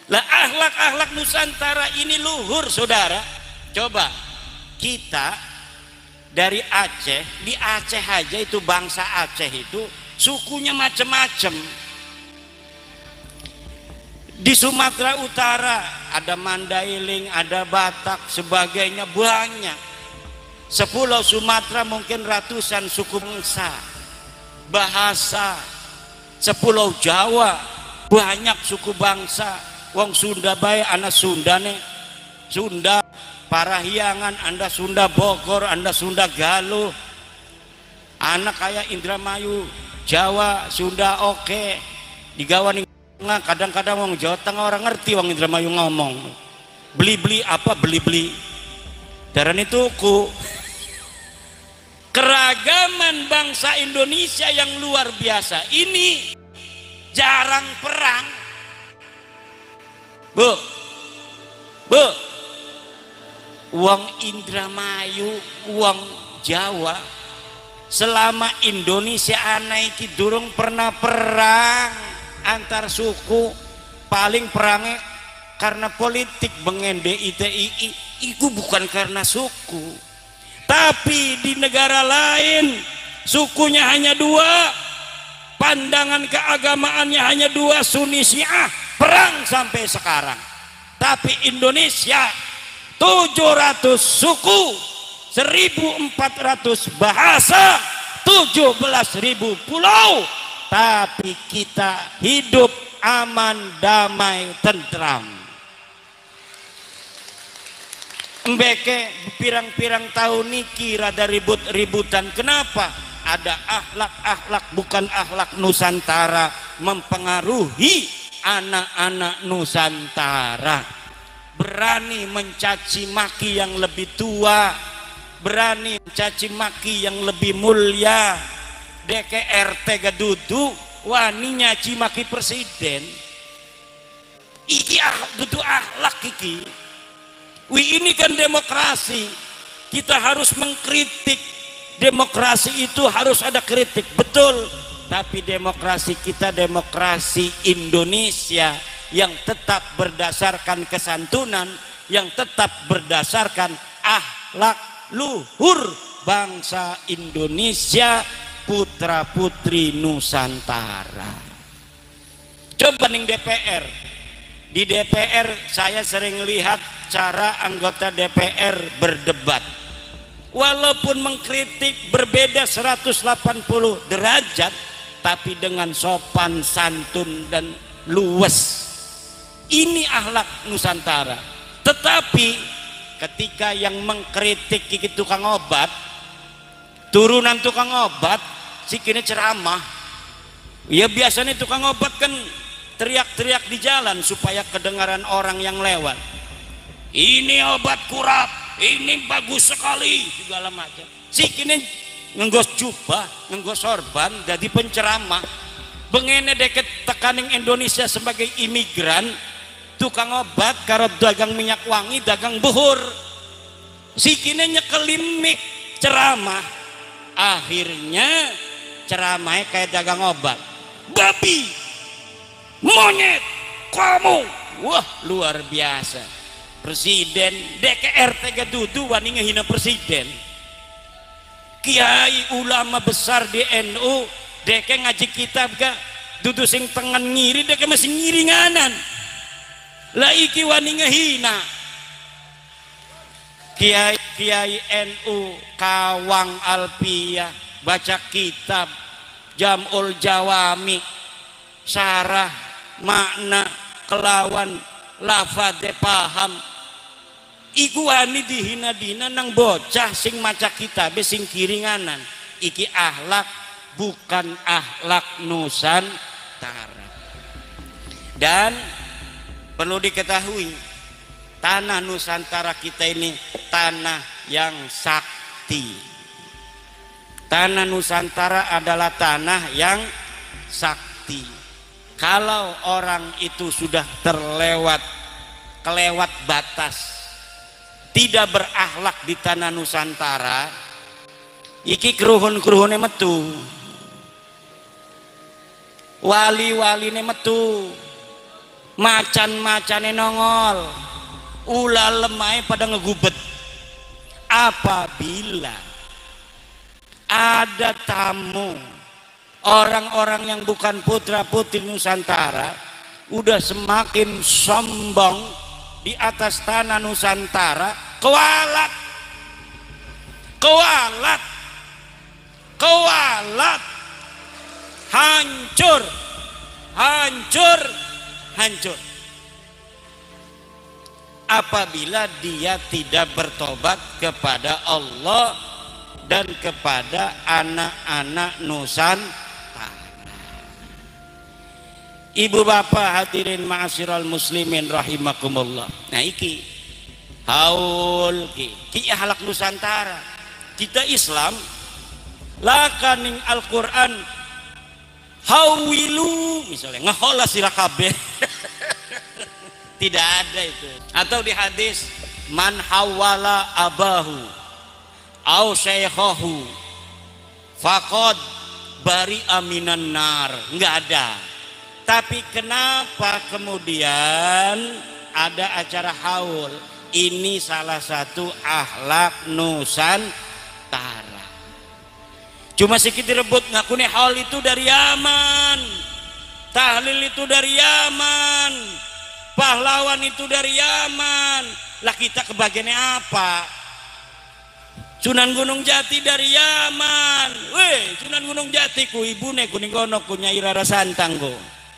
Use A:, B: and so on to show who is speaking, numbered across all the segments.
A: Lah akhlak-akhlak Nusantara ini luhur saudara. Coba kita dari Aceh, di Aceh aja itu bangsa Aceh itu sukunya macam-macam. Di Sumatera Utara ada Mandailing, ada Batak, sebagainya banyak. Sepulau Sumatera mungkin ratusan suku bangsa, bahasa. Sepulau Jawa banyak suku bangsa. Wong Sunda bae anak Sunda nih, Sunda Parahyangan, Anda Sunda Bogor, Anda Sunda Galuh, anak kayak Indramayu, Jawa, Sunda oke. Digawan kadang-kadang wong Jawa Tengah orang ngerti wong Indramayu ngomong. Beli-beli apa beli-beli. Darane tuku. Keragaman bangsa Indonesia yang luar biasa. Ini jarang perang. Bu, wong Indramayu, wong Jawa, selama Indonesia anak iki durung pernah perang antar suku. Paling perangnya karena politik bengende ITI, itu bukan karena suku. Tapi di negara lain sukunya hanya dua, pandangan keagamaannya hanya dua, Sunni Syiah, perang sampai sekarang. Tapi Indonesia 700 suku, 1400 bahasa, 17.000 pulau, tapi kita hidup aman, damai, tentram. Mbeke pirang-pirang tahun niki rada ribut-ributan. Kenapa? Ada akhlak-akhlak bukan akhlak Nusantara mempengaruhi anak-anak Nusantara. Berani mencaci maki yang lebih tua, berani mencaci maki yang lebih mulia. DKRT gadudu wani nyaci maki presiden. Iki dudu akhlak iki. Ini kan demokrasi. Kita harus mengkritik. Demokrasi itu harus ada kritik, betul. Tapi demokrasi kita demokrasi Indonesia yang tetap berdasarkan kesantunan, yang tetap berdasarkan akhlak luhur bangsa Indonesia, putra putri Nusantara. Coba ning DPR, di DPR saya sering lihat cara anggota DPR berdebat, walaupun mengkritik berbeda 180 derajat, tapi dengan sopan santun dan luwes. Ini akhlak Nusantara. Tetapi ketika yang mengkritik iki tukang obat, turunan tukang obat, sikine ceramah. Ya biasanya tukang obat kan teriak-teriak di jalan supaya kedengaran orang yang lewat. Ini obat kurap, ini bagus sekali, segala macam. Sikine ngenggos jubah, ngenggos sorban, jadi penceramah. Bengene deket tekaning Indonesia sebagai imigran, tukang obat karo dagang minyak wangi, dagang buhur. Sikine nyekelim mik ceramah. Akhirnya ceramahnya kayak dagang obat. Babi, monyet, kamu, wah luar biasa. Presiden DKRT gadudu wani ngehina presiden. Kiai ulama besar di NU deke ngaji kitab ga dudu sing tengen ngiri, deke masih ngiri nganan. Lah iki wani ngehina. Kiai NU Kawang Alpia baca kitab Jam'ul Jawami, syarah makna kelawan lafadze paham. Iku wani dihina-dina nang bocah sing maca kitab sing kiringanan. Iki akhlak bukan akhlak Nusantara. Dan perlu diketahui, tanah Nusantara kita ini tanah yang sakti. Tanah Nusantara adalah tanah yang sakti. Kalau orang itu sudah kelewat batas, tidak berakhlak di tanah Nusantara, iki keruhun-keruhunnya metu, wali-waline metu, macan-macane nongol, ulah lemai pada ngegubet. Apabila ada tamu orang-orang yang bukan putra putri Nusantara udah semakin sombong di atas tanah Nusantara, kewalat, kewalat, kewalat, hancur, hancur, hancur. Apabila dia tidak bertobat kepada Allah dan kepada anak-anak Nusantara. Ibu bapak hadirin ma'asyiral muslimin rahimakumullah. Nah iki haul ki ahlak Nusantara. Kita Islam lakaning Al-Qur'an hawilu misalnya ngahola sira kabeh. Tidak ada itu. Atau di hadis man hawala abahu au syekhahu faqad bari aminan nar. Enggak ada. Tapi kenapa kemudian ada acara haul? Ini salah satu akhlak Nusantara. Cuma sedikit rebut ngakune haul itu dari Yaman, tahlil itu dari Yaman, pahlawan itu dari Yaman. Lah kita kebagiannya apa? Sunan Gunung Jati dari Yaman. Weh, Sunan Gunung Jati ku ibune kuning gonok ku Nyai Rara Santang ku.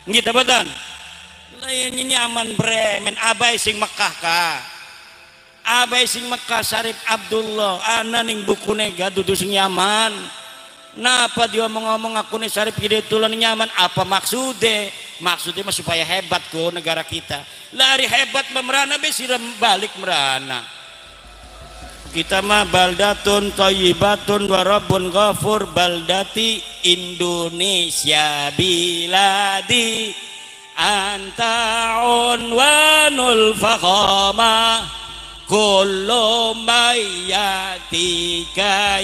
A: Gitu betul. Lain ini aman bremen abai sing Mekah ka. Abai sing Mekah Syarif Abdullah ana ning bukune gadudu sing Yaman. Napa dia ngomong aku nih Syarif Hidayatullah nyaman? Apa maksudnya? Maksudnya mah supaya hebat ku negara kita. Lari hebat memerana besir balik merana. Kita mah baldatun thayyibatun wa rabbun ghafur baldati Indonesia biladi anta unwanul fakhama kullu mayyatika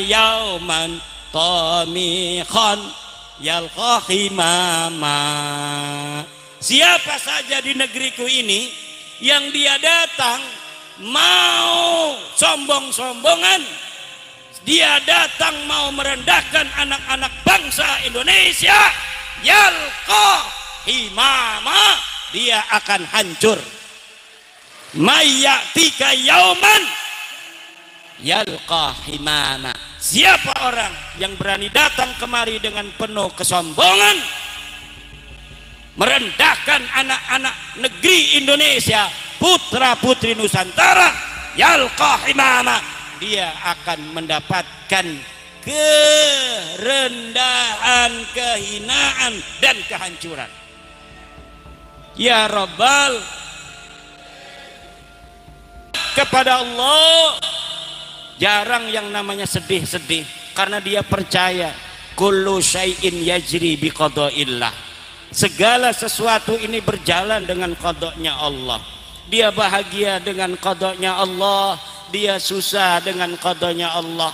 A: yauman tamikhan yalqahi mama. Siapa saja di negeriku ini yang dia datang mau sombong-sombongan, dia datang mau merendahkan anak-anak bangsa Indonesia, yalqahi mama, dia akan hancur. Mayyatika yauman yalqahi mama. Siapa orang yang berani datang kemari dengan penuh kesombongan merendahkan anak-anak negeri Indonesia, putra putri Nusantara, yalqahi mama, dia akan mendapatkan kerendahan, kehinaan dan kehancuran. Ya Rabbal, kepada Allah jarang yang namanya sedih-sedih, karena dia percaya kullu syai'in yajri biqada'illah. Segala sesuatu ini berjalan dengan qada'nya Allah. Dia bahagia dengan qada'nya Allah, dia susah dengan qada'nya Allah.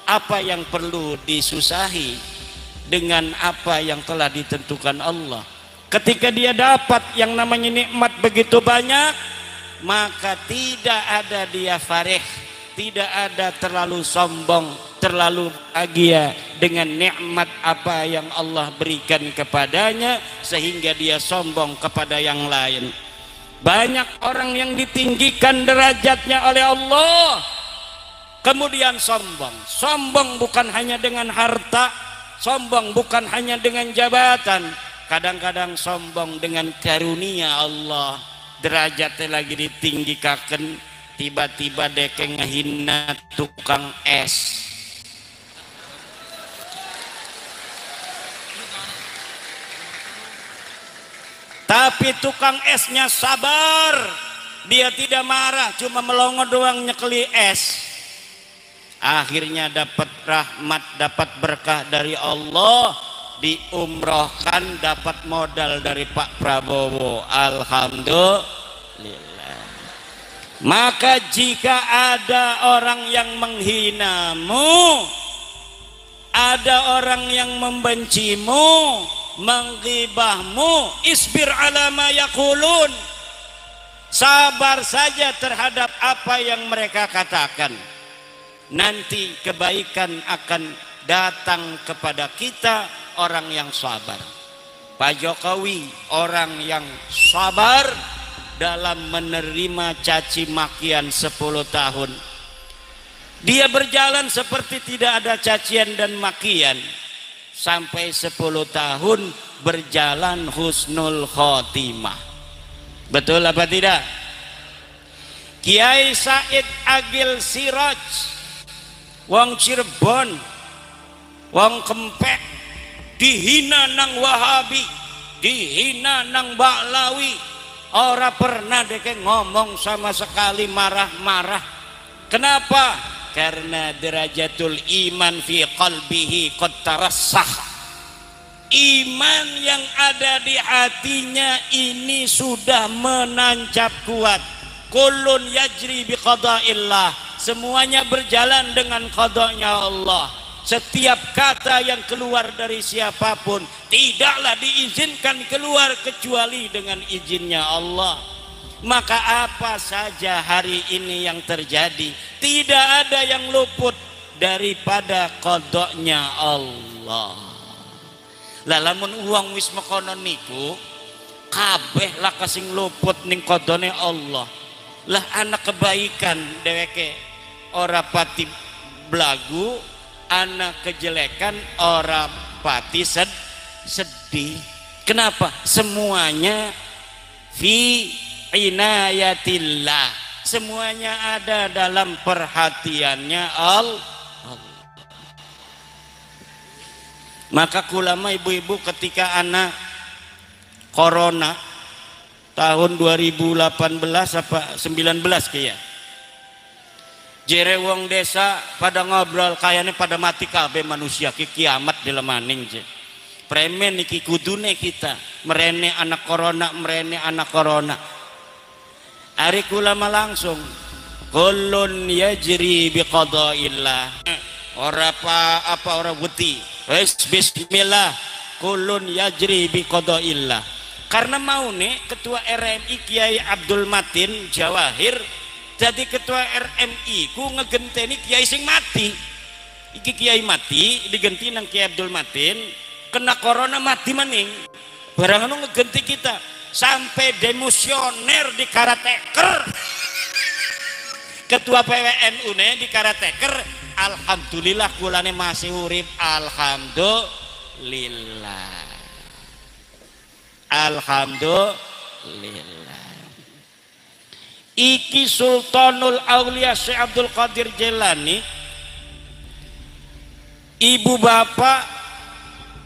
A: Apa yang perlu disusahi dengan apa yang telah ditentukan Allah? Ketika dia dapat yang namanya nikmat begitu banyak, maka tidak ada dia farih, tidak ada terlalu sombong, terlalu bahagia dengan nikmat apa yang Allah berikan kepadanya sehingga dia sombong kepada yang lain. Banyak orang yang ditinggikan derajatnya oleh Allah kemudian sombong. Sombong bukan hanya dengan harta, sombong bukan hanya dengan jabatan, kadang-kadang sombong dengan karunia Allah. Derajatnya lagi ditinggikan, tiba-tiba deke ngehina tukang es. Tapi tukang esnya sabar, dia tidak marah, cuma melongo doang nyekeli es. Akhirnya dapat rahmat, dapat berkah dari Allah, diumrohkan, dapat modal dari Pak Prabowo. Alhamdulillah. Maka jika ada orang yang menghinamu, ada orang yang membencimu, menggibahmu, isbir ala ma yaqulun, sabar saja terhadap apa yang mereka katakan. Nanti kebaikan akan datang kepada kita, orang yang sabar. Pak Jokowi orang yang sabar dalam menerima caci makian 10 tahun. Dia berjalan seperti tidak ada cacian dan makian sampai 10 tahun berjalan husnul khotimah. Betul apa tidak? Kiai Said Agil Siraj, wong Cirebon, wong Kempek, dihina nang Wahabi, dihina nang Baklawi, ora pernah deke ngomong sama sekali marah-marah. Kenapa? Karena derajatul iman fi qalbihi qad tarassakh. Iman yang ada di hatinya ini sudah menancap kuat. Kullun yajri bi qada'illah, semuanya berjalan dengan qadanya Allah. Setiap kata yang keluar dari siapapun tidaklah diizinkan keluar kecuali dengan izinnya Allah. Maka apa saja hari ini yang terjadi, tidak ada yang luput daripada qadanya Allah. Lah lamun uang wis mekono niku kabeh lah kasing luput ning qadane Allah. Lah anak kebaikan dheweke ora pati blagu, anak kejelekan ora pati sedih. Kenapa? Semuanya fi inayatillah, semuanya ada dalam perhatiannya Allah. Maka ulama ibu-ibu ketika anak corona tahun 2018 apa 19 kayak jere wong desa pada ngobrol kayaknya pada mati kabeh manusia ki kiamat di lemaning je. Premen iki kudune kita merene anak corona, merene anak corona. Ari ulama langsung kullun yajri biqada'illah, ora apa ora buti wis bismillah, kullun yajri biqada'illah. Karena mau nih ketua RMI Kiai Abdul Matin Jawahir jadi ketua RMI ku ngegenteni kiai sing mati. Iki kiai mati digenti nang Kiai Abdul Matin, kena corona mati maning, barang anu ngegenti kita sampai demosioner di karateker. Ketua PWNU ne di karateker, alhamdulillah kulane masih urip, alhamdulillah, alhamdulillah. Iki Sultanul Aulia Syekh Abdul Qadir Jailani, ibu bapak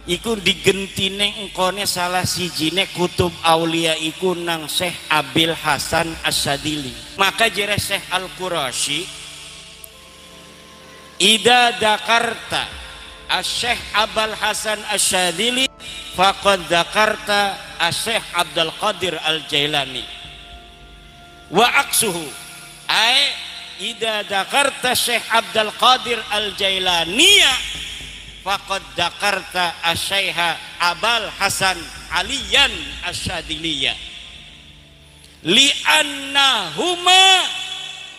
A: iku digentine engkone salah sijine kutub aulia iku nang Syekh Abil Hasan Asyadili. Maka jere Syekh Al-Qurashi, ida dakarta Syekh Abul Hasan Asyadili faqad dakarta Syekh Abdul Qadir Al-Jailani wa aksuhu, ay ida dakarta Syekh Abdul Qadir Al-Jailaniya faqad dakarta asy-Syaikh Abul Hasan Aliyan Asyadiliyah li annahuma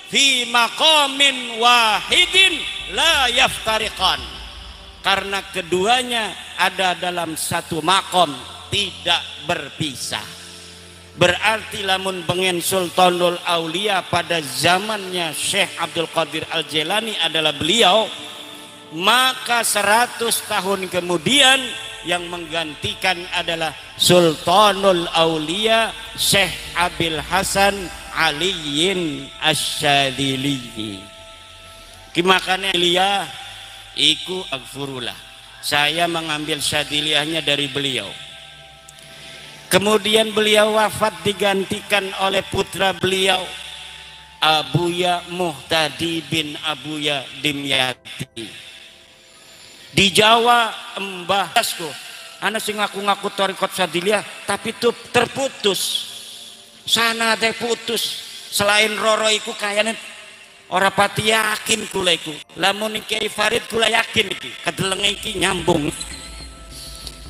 A: fi maqamin wahidin la yaftariqan, karena keduanya ada dalam satu makom tidak berpisah. Berarti lamun bengen Sultanul Aulia pada zamannya Syekh Abdul Qadir Al-Jailani adalah beliau, maka 100 tahun kemudian yang menggantikan adalah Sultanul Aulia Syekh Abil Hasan Aliyin Asyadili. Makanya Iliyah iku agfurullah, saya mengambil syadiliyahnya dari beliau. Kemudian beliau wafat digantikan oleh putra beliau Abuya Muhtadi bin Abuya Dimyati. Di Jawa Mbah Dasko ana sing ngaku-ngaku thariqat Syadiliyah tapi tuh terputus, sana teh putus. Selain Roro iku kayane ora pati yakin kula iku, lamun Kiai Farid kula yakin iki kadelenge iki nyambung.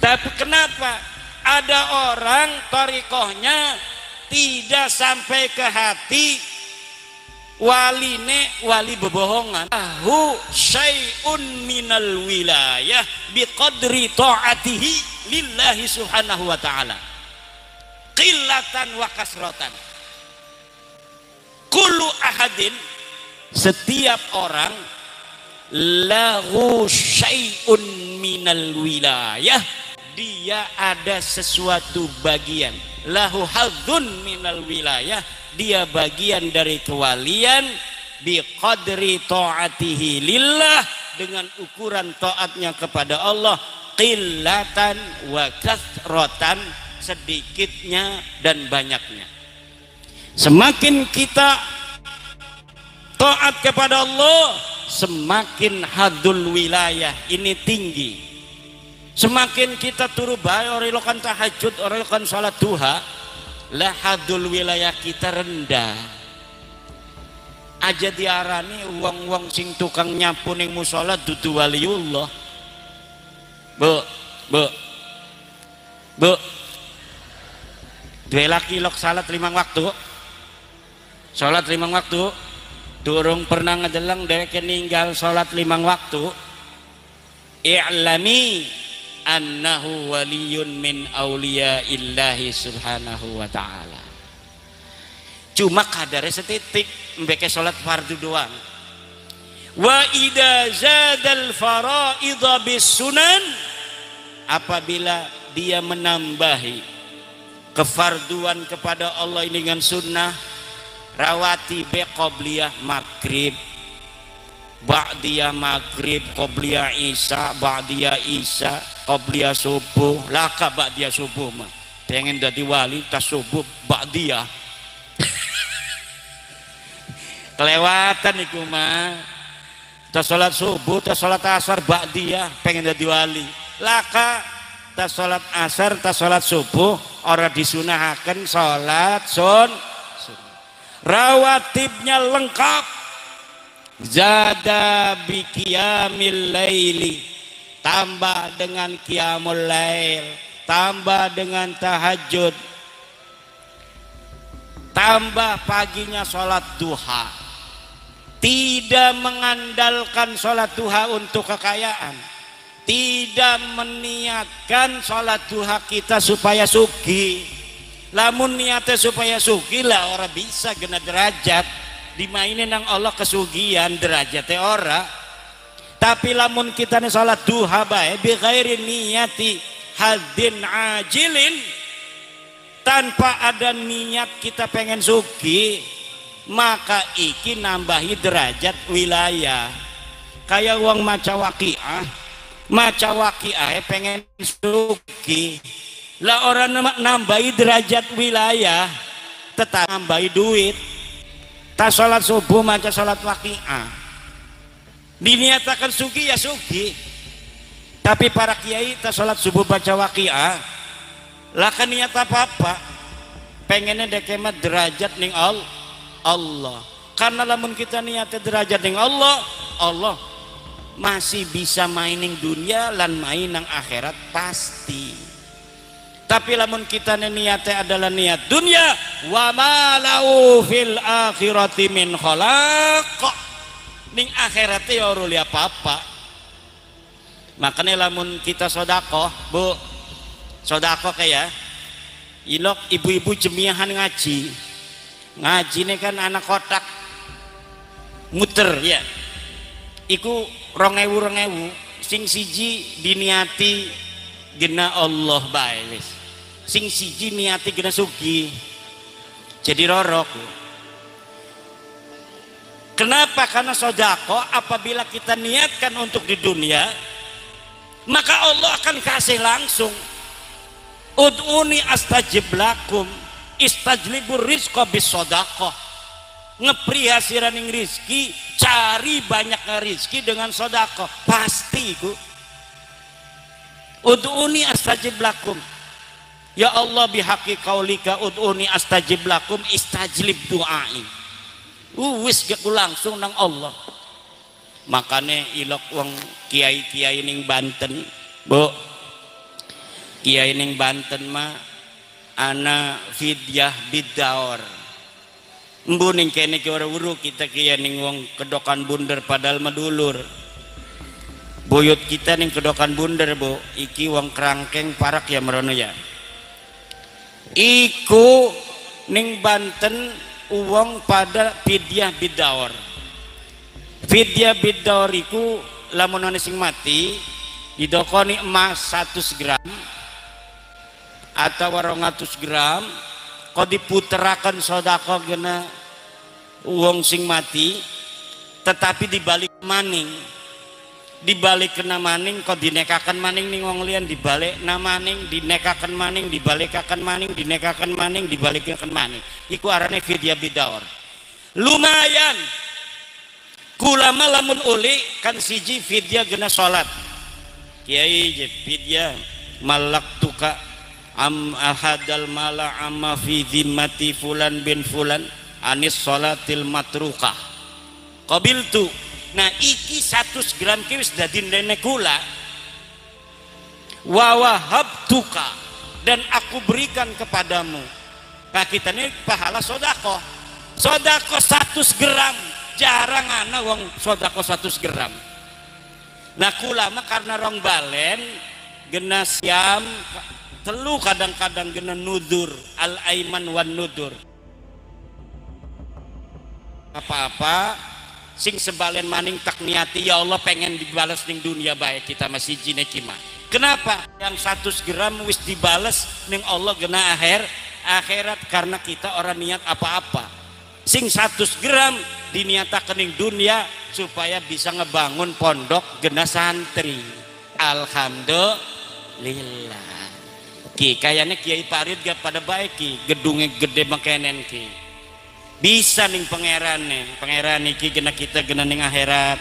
A: Tapi kenapa ada orang thariqahnya tidak sampai ke hati, wali bebohongan. Hu syai'un minal wilayah biqadri ta'atihi lillahi subhanahu wa ta'ala qillatan wa kasratan. Kullu ahadin, setiap orang, lahu syai'un minal wilayah, dia ada sesuatu bagian, lahu hadzun minal wilayah, dia bagian dari kewalian, biqadri ta'atihi lillah, dengan ukuran taatnya kepada Allah, qillatan wa kasratan, sedikitnya dan banyaknya. Semakin kita taat kepada Allah, semakin hadul wilayah ini tinggi. Semakin kita turu bae ora lakukan tahajud, ora lakukan salat duha, lah hadul wilayah kita rendah. Aja diarani wong-wong sing tukang nyapu ning musala dudu waliullah. Bu. Dua laki lok salat 5 waktu. Salat 5 waktu. Durung pernah ngedelang dheweke ninggal salat 5 waktu. I'lami annahu waliyun min auliyaillahi subhanahu wa ta'ala. Cuma kadarnya setitik mbeke salat fardu doang. Wa idza zadal faraidha bis sunan, apabila dia menambahi kefarduan kepada Allah ini dengan sunnah, rawati be qobliyah maghrib, ba'diyah maghrib, qobliyah isya, ba'diyah isya, qobliyah subuh, laka ba'diyah subuh mah pengen jadi wali tas subuh ba'diyah kelewatan iku mah, tas salat subuh, tas salat asar ba'diyah pengen jadi wali, laka tas salat asar, tas salat subuh ora disunahaken salat rawatibnya lengkap. Zada bi qiyamil laili, tambah dengan qiyamul lail, tambah dengan tahajud, tambah paginya salat duha. Tidak mengandalkan salat duha untuk kekayaan, tidak meniatkan salat duha kita supaya sugih. Lamun niatnya supaya sugih lah orang bisa gena derajat dimainin nang Allah kesugihan derajatnya ora. Tapi lamun kita nih salat duha bae bi ghairi niyati hadin ajilin, tanpa ada niat kita pengen sugih, maka iki nambahi derajat wilayah. Kayak wong maca waqiah pengen sugih, lah orang nambahi derajat wilayah, tetap nambahi duit. Tak sholat subuh maca sholat waqiah, diniatakan sugi ya sugi. Tapi para kiai tak sholat subuh baca waqiah, lah kan niat apa-apa, pengennya dekemat derajat ning Allah. Karena lamun kita niatnya derajat ning Allah, Allah masih bisa mainin dunia lan main nang akhirat pasti. Tapi lamun kita niatnya adalah niat dunia, wa ma lahu fil akhirati min khalaq, ning akhirate ya ora li apa-apa. Makanya lamun kita sedekah, Bu, sedekah kayak ilok ibu-ibu jemiahan ngaji ini kan anak kotak muter ya, iku 2000 sing siji diniati gena Allah bae, sing siji niati gena sugi, jadi rorok. Kenapa? Karena sedekah apabila kita niatkan untuk di dunia, maka Allah akan kasih langsung. Ud'uni astajib lakum, istajlibur rizqa bis sedekah. Ngepri hasiraning rizki, cari banyaknya rizki dengan sedekah, pasti ku. Ud'uni astajib lakum, ya Allah bihaqi qaulika ud'uni astajib lakum istajlib du'ai. Wis geku langsung nang Allah. Makanya ilok wong kiai-kiai ning Banten, Bu, Kiai ning Banten mah ana fidyah bidaor. Embu ning kene ki ora wuru kita kiai ning wong kedokan bunder padahal medulur. Buyut kita ning kedokan bunder, Bu. Iki wong kerangkeng parak ya merono ya. Iku ning Banten uang pada fidyah bidaor. Fidyah bidaor iku lamun ana sing mati didokoni emas 100 gram atau 200 gram kok diputerakan sodako gena uang sing mati, tetapi dibalik maning kena maning kok dinekakan maning ning wong liyan, dibalik na maning dinekakan maning, dibalikakan maning, dinekakan maning, dibalikakan maning. Iku arane fidyah bidaor. Lumayan kulama lamun uli kan siji fidyah gena salat. Kiai fidyah malak tuka am ahadal mala amma fi zimmati fulan bin fulan anis salatil matrukah qabiltu. Nah iki 100 gram ki wis dadi ndene kula wa wahabtuka, dan aku berikan kepadamu. Nah kita ini pahala sodako 100 gram, jarang ana wong sodako 100 gram. Nah kula mah karena rong balen gena siam telu kadang-kadang gena nudur al aiman wan nudur apa-apa sing sebalen maning tak niati ya Allah pengen dibalas ning dunia baik kita masih jine kima. Kenapa yang 100 gram wis dibales ning Allah gena akhirat karena kita orang niat apa-apa. Sing 100 gram diniatakan ning dunia supaya bisa ngebangun pondok gena santri. Alhamdulillah. Ki kayaknya Kiai Parit gak pada baik ki, gedungnya gede makenen ki. Bisa ning pangeran iki gena kita gena ning akhirat,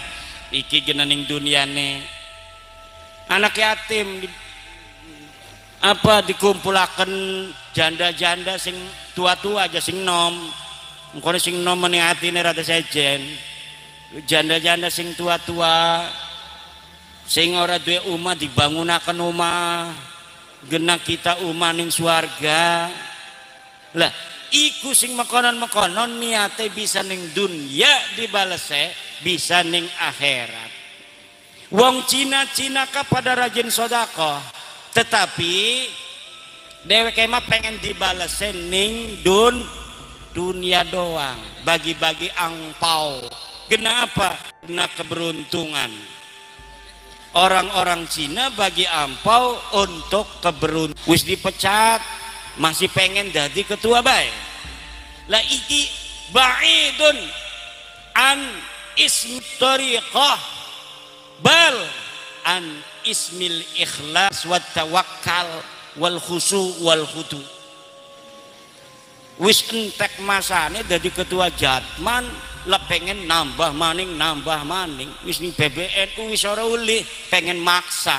A: iki gena ning duniane. Anak yatim dikumpulaken janda-janda sing tua-tua aja sing nom. Engkone sing nom meni atine rada sejen. Janda-janda sing tua-tua sing ora duwe omah dibangunaken omah. Gena kita omah ning swarga. Lah iku sing mekonon-mekonon niate bisa ning dunya dibalese, bisa ning akhirat. Wong Cina-Cina ka pada rajin sedekah, tetapi dheweke mah pengen dibalese ning dunia doang, bagi-bagi angpau. Kenapa? Kena keberuntungan. Orang-orang Cina bagi ampau untuk keberuntungan. Wis dipecat masih pengen jadi ketua baik. Lah iki ba'idun an ismi tariqah bal an ismil ikhlas wat tawakkal wal khusu wal khudu. Wis entek masane jadi ketua jatman lah pengen nambah maning wis ning PBNU wis ora uli pengen maksa.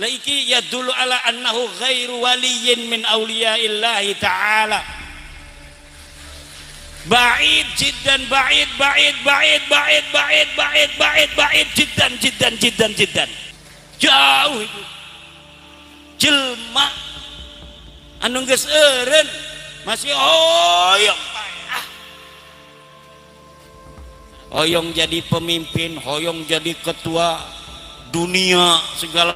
A: Lah iki ya dulu ala annahu ghairu waliyin min auliyaillahi ta'ala. Ba'id jiddan ba'id jiddan jauh itu jelma anu geus eureun masih hoyong hoyong jadi pemimpin, hoyong jadi ketua dunia segala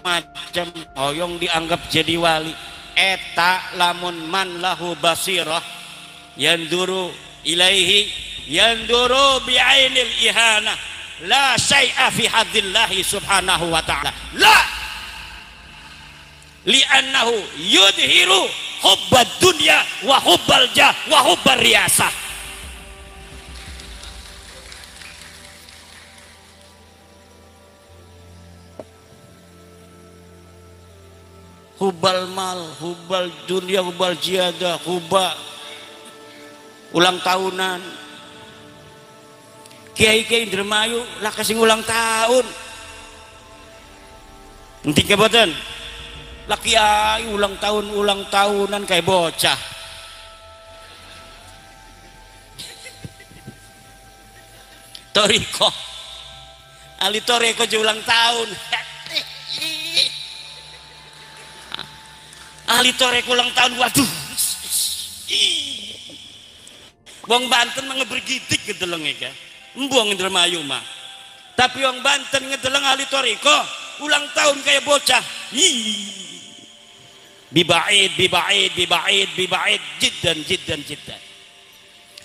A: macam, hoyong dianggap jadi wali. Eta lamun man lahu basirah yanduru ilaihi yanduru bi'ainil ihana la syai'a fi hadillahi subhanahu wa ta'ala la li'annahu yudhiru hubbad dunya wa hubbal jah wa hubbar riyasah. Hubal mal, hubal dunia, hubal jiada, hubal ulang tahunan. Kiai-kiai Indramayu lah kasih ulang tahun. Nanti kebetulan lah kiai ulang tahunan kayak bocah. Toriko, ali Toriko ulang tahun. ahli torek ulang tahun, waduh, wong Banten ngebergidik ngedeleng ya, embuang Indramayu mah. Tapi wong Banten ngedeleng ahli toreko ulang tahun kayak bocah. Bibaid jiddan.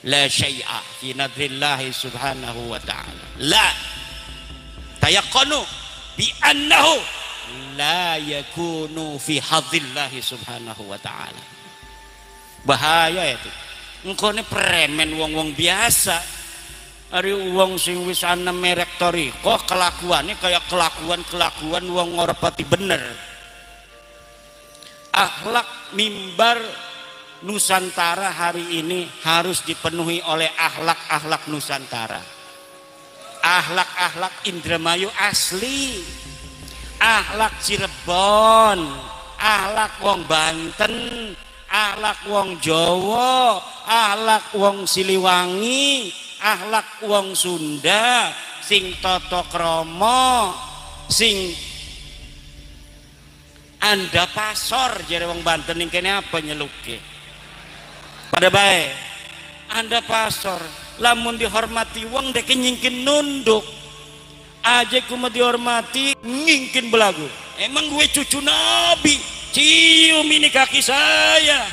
A: La syai'a fi nadrillahi subhanahu wa ta'ala. La tayaqqanu bi annahu la yakunu fi hadillahi subhanahu wa ta'ala. Bahaya itu. Engkau ini premen wong-wong biasa. Ari wong sing wis ana merek toriko kelakuannya kayak kelakuan wong ora pati bener. Akhlak mimbar Nusantara hari ini harus dipenuhi oleh akhlak Nusantara. Akhlak Indramayu asli, akhlak Cirebon, akhlak wong Banten, akhlak wong Jawa, akhlak wong Siliwangi, akhlak wong Sunda, sing tata krama, sing anda pasor jare wong Banten ning kene apa nyeluke. Pada baik Anda pasor lamun dihormati wong dek nyingkin nunduk aja kuma dihormati ngingkin belagu. Emang gue cucu Nabi, cium ini kaki saya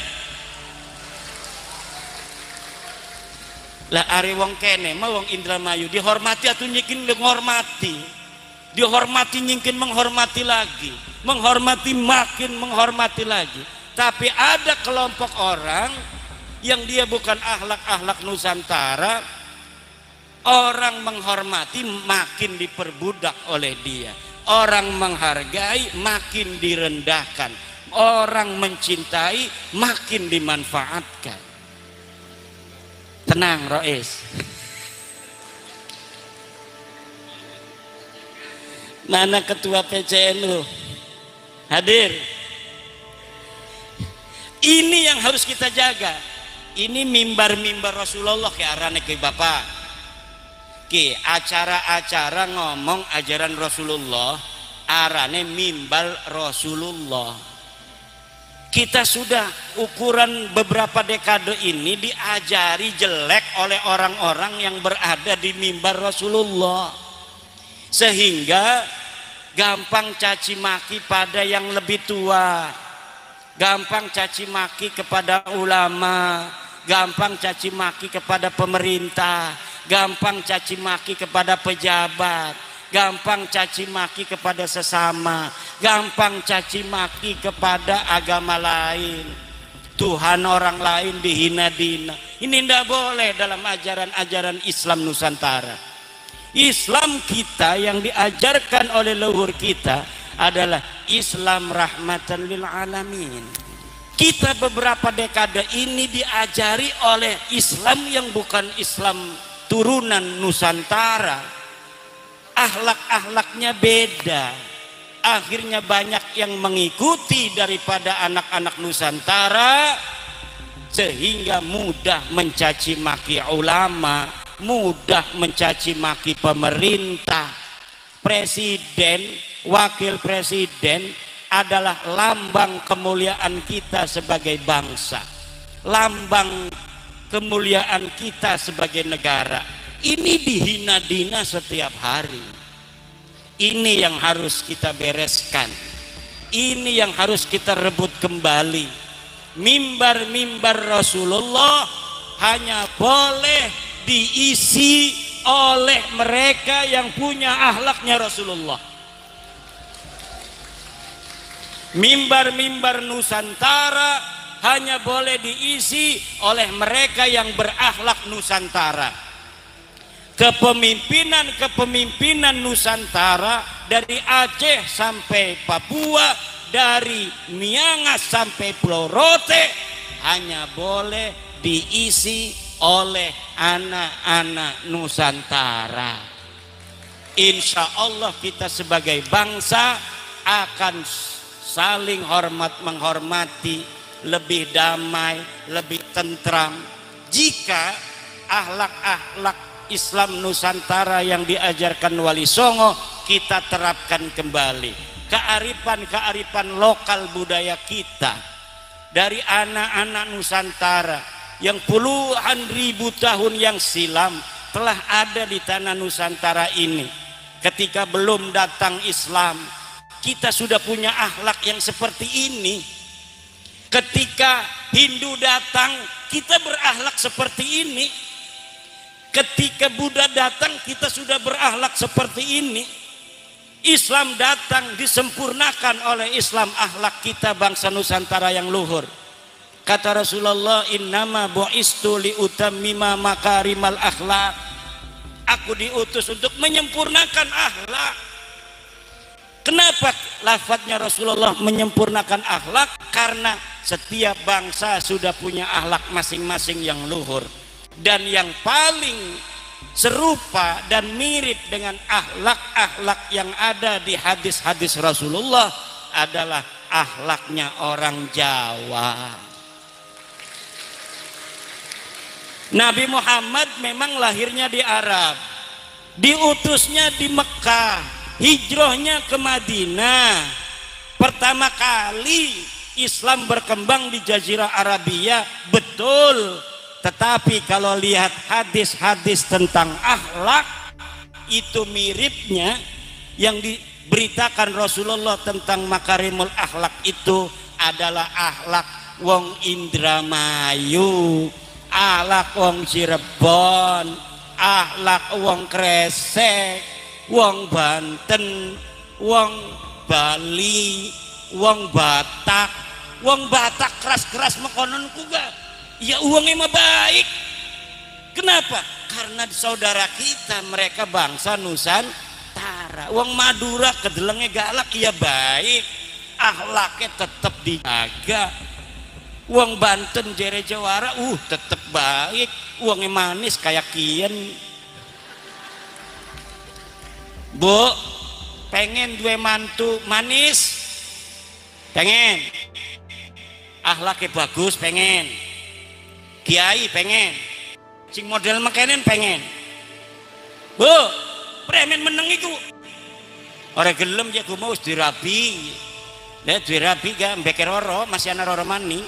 A: lah. Ari wong kene mah wong Indramayu dihormati atau nyingkin menghormati, dihormati nyingkin menghormati lagi, menghormati makin menghormati lagi. Tapi ada kelompok orang yang dia bukan akhlak Nusantara, orang menghormati makin diperbudak oleh dia, orang menghargai makin direndahkan, orang mencintai makin dimanfaatkan. Tenang Rois. Mana ketua PCNU hadir? Ini yang harus kita jaga. Ini mimbar Rasulullah ke arane ke Bapak. Ki acara-acara ngomong ajaran Rasulullah arane mimbar Rasulullah. Kita sudah ukuran beberapa dekade ini diajari jelek oleh orang-orang yang berada di mimbar Rasulullah, sehingga gampang caci maki pada yang lebih tua, gampang caci maki kepada ulama, gampang caci maki kepada pemerintah, gampang caci maki kepada pejabat, gampang caci maki kepada sesama, gampang caci maki kepada agama lain, Tuhan orang lain dihina-dina. Ini tidak boleh dalam ajaran-ajaran Islam Nusantara. Islam kita yang diajarkan oleh leluhur kita adalah Islam rahmatan lil alamin. Kita beberapa dekade ini diajari oleh Islam yang bukan Islam turunan Nusantara. Akhlak-akhlaknya beda. Akhirnya banyak yang mengikuti daripada anak-anak Nusantara, sehingga mudah mencaci maki ulama, mudah mencaci maki pemerintah. Presiden, wakil presiden adalah lambang kemuliaan kita sebagai bangsa, lambang kemuliaan kita sebagai negara. Ini dihina-dina setiap hari. Ini yang harus kita bereskan, ini yang harus kita rebut kembali. Mimbar-mimbar Rasulullah hanya boleh diisi oleh mereka yang punya akhlaknya Rasulullah. Mimbar-mimbar Nusantara hanya boleh diisi oleh mereka yang berakhlak Nusantara. Kepemimpinan Nusantara dari Aceh sampai Papua, dari Miangas sampai Pulau Rote hanya boleh diisi oleh anak-anak Nusantara. Insya Allah kita sebagai bangsa akan saling hormat menghormati, lebih damai, lebih tentram jika akhlak-akhlak Islam Nusantara yang diajarkan Wali Songo kita terapkan kembali. Kearifan-kearifan lokal budaya kita dari anak-anak Nusantara yang puluhan ribu tahun yang silam telah ada di tanah Nusantara ini. Ketika belum datang Islam, kita sudah punya akhlak yang seperti ini. Ketika Hindu datang, kita berakhlak seperti ini. Ketika Buddha datang, kita sudah berakhlak seperti ini. Islam datang, disempurnakan oleh Islam akhlak kita bangsa Nusantara yang luhur. Kata Rasulullah, innama bu'istu liutammima makarimal akhlak. Aku diutus untuk menyempurnakan akhlak. Kenapa lafadznya Rasulullah menyempurnakan akhlak? Karena setiap bangsa sudah punya akhlak masing-masing yang luhur. Dan yang paling serupa dan mirip dengan akhlak-akhlak yang ada di hadis-hadis Rasulullah adalah akhlaknya orang Jawa. Nabi Muhammad memang lahirnya di Arab, diutusnya di Mekah, hijrahnya ke Madinah. Pertama kali Islam berkembang di Jazirah Arabia, betul. Tetapi kalau lihat hadis-hadis tentang akhlak, itu miripnya yang diberitakan Rasulullah tentang makarimul akhlak itu adalah akhlak wong Indramayu, akhlak wong Cirebon, akhlak wong Kresek, wong Banten, wong Bali, wong Batak. Wong Batak keras-keras mekonon kuga. Ya uangnya mah baik. Kenapa? Karena saudara kita, mereka bangsa Nusantara. Wong Madura kedelengnya galak, ya baik, akhlaknya tetap dijaga. Wong Banten jere Jawara tetap baik, uangnya manis kayak kian. Bu, pengen dua mantu manis? Pengen. Akhlaknya bagus, pengen. Kiai pengen, sing model makanan pengen. Bu, premen meneng iku. Ora gelem ya ku mau dirabi. Lah dirabi gak mbek roro, masih ana roro maning.